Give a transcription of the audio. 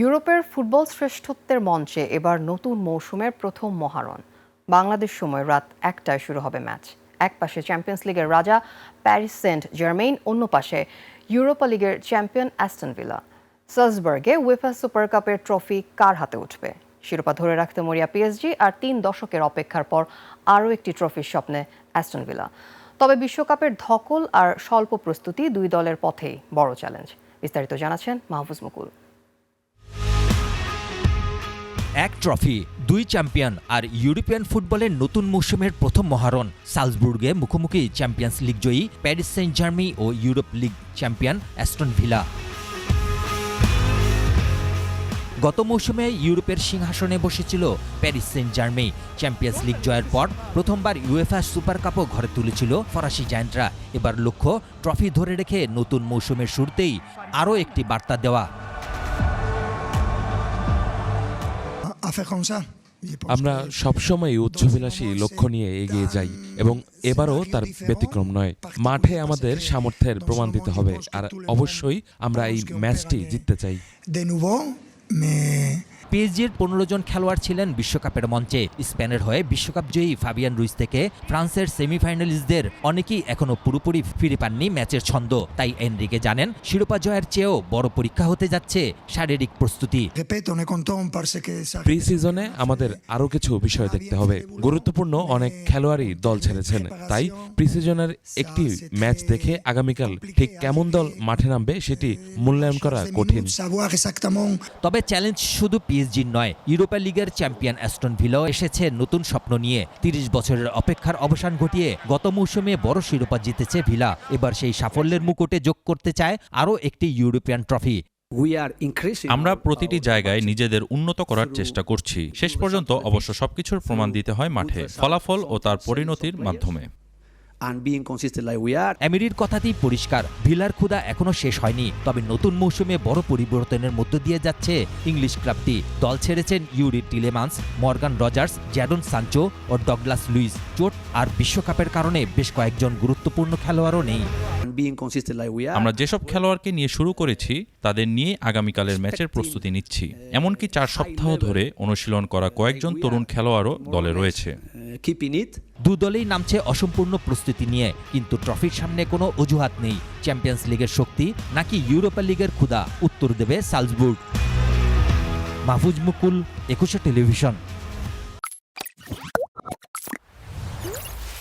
ইউরোপের ফুটবল শ্রেষ্ঠত্বের মঞ্চে এবার নতুন মৌসুমের প্রথম মহারণ। বাংলাদেশ সময় রাত 1টায় শুরু হবে ম্যাচ। এক পাশে চ্যাম্পিয়ন্স লিগের রাজা প্যারিস সেন্ট জার্মেইন, অন্য পাশে ইউরোপা লিগের চ্যাম্পিয়ন অ্যাস্টন ভিলা। সালজবার্গে উয়েফা সুপার কাপের ট্রফি কার হাতে উঠবে? শিরোপা ধরে রাখতে মরিয়া পিএসজি, আর 3 দশকের অপেক্ষার পর আরও একটি ট্রফির স্বপ্নে অ্যাস্টন ভিলা। তবে বিশ্বকাপের ধকল আর স্বল্প প্রস্তুতি দুই দলের পথেই বড় চ্যালেঞ্জ। বিস্তারিত জানাচ্ছেন মাহফুজ মুকুল। এক ট্রফি, দুই চ্যাম্পিয়ন আর ইউরোপিয়ান ফুটবলের নতুন মৌসুমের প্রথম মহারণ। সালজবুর্গে মুখোমুখি চ্যাম্পিয়ন্স লিগ জয়ী প্যারিস সেন্ট জার্মেইন ও Europe League champion Aston Villa. গত মৌসুমে ইউরোপের সিংহাসনে বসেছিল Paris Saint Germain. Champions League জয়ের পর প্রথমবার ইউএফা সুপার কাপও ঘরে তুলেছিল ফরাসি জায়ান্টরা। এবার লক্ষ্য ট্রফি ধরে রেখে নতুন মৌসুমের শুরুতেই আরও একটি বার্তা দেওয়া। আমরা সবসময় উচ্চাভিলাষী লক্ষ্য নিয়ে এগিয়ে যাই এবং এবারও তার ব্যতিক্রম নয়। মাঠে আমাদের সামর্থ্যের প্রমাণ দিতে হবে, আর অবশ্যই আমরা এই ম্যাচটি জিততে চাই। পিএসজির 15 জন খেলোয়াড় ছিলেন বিশ্বকাপের মঞ্চে। স্পেনের হয়ে বিশ্বকাপ জয়ী ফাবিয়ান রুইস থেকে ফ্রান্সের সেমিফাইনালিস্টদের অনেকেই এখনো পুরোপুরি ফিরে পাননি ম্যাচের ছন্দ। তাই এনরিকে জানেন, শিরোপা জয়ের চেয়েও বড় পরীক্ষা হতে যাচ্ছে শারীরিক প্রস্তুতি। প্রি সিজনে আমাদের আরও কিছু বিষয় দেখতে হবে। গুরুত্বপূর্ণ অনেক খেলোয়াড়ই দল ছেড়েছেন, তাই প্রি সিজনের একটি ম্যাচ দেখে আগামীকাল ঠিক কেমন দল মাঠে নামবে সেটি মূল্যায়ন করা কঠিন। তবে চ্যালেঞ্জ শুধু পিএসজির নয়, ইউরোপা লিগের চ্যাম্পিয়ন অ্যাস্টন ভিলাও এসেছে নতুন স্বপ্ন নিয়ে। 30 বছরের অপেক্ষার অবসান ঘটিয়ে গত মৌসুমে বড় শিরোপা জিতেছে ভিলা। এবার সেই সাফল্যের মুকুটে যোগ করতে চায় আরও একটি ইউরোপিয়ান ট্রফি। আমরা প্রতিটি জায়গায় নিজেদের উন্নত করার চেষ্টা করছি। শেষ পর্যন্ত অবশ্য সবকিছুর প্রমাণ দিতে হয় মাঠে, ফলাফল ও তার পরিণতির মাধ্যমে। এমিরির কথাতেই পরিষ্কার, ভিলার ক্ষুধা এখনো শেষ হয়নি। তবে নতুন মৌসুমে বড় পরিবর্তনের মধ্য দিয়ে যাচ্ছে ইংলিশ ক্লাবটি। দল ছেড়েছেন Yuri টিলেমান্স, Morgan Rogers, Jadon Sancho ও ডগলাস লুইস। চোট আর বিশ্বকাপের কারণে বেশ কয়েকজন গুরুত্বপূর্ণ খেলোয়াড়ও নেই। আমরা যেসব খেলোয়াড়কে নিয়ে শুরু করেছি তাদের নিয়ে আগামীকালের ম্যাচের প্রস্তুতি নিচ্ছি। এমনকি 4 সপ্তাহ ধরে অনুশীলন করা কয়েকজন তরুণ খেলোয়াড়ও দলে রয়েছে। দু দলেই নামছে অসম্পূর্ণ প্রস্তুতি নিয়ে, কিন্তু ট্রফির সামনে কোনো অজুহাত নেই। চ্যাম্পিয়ন্স লিগের শক্তি নাকি ইউরোপা লিগের ক্ষুধা, উত্তর দেবে সালজবুর্গ। মাহফুজ মুকুল, 21 টেলিভিশন।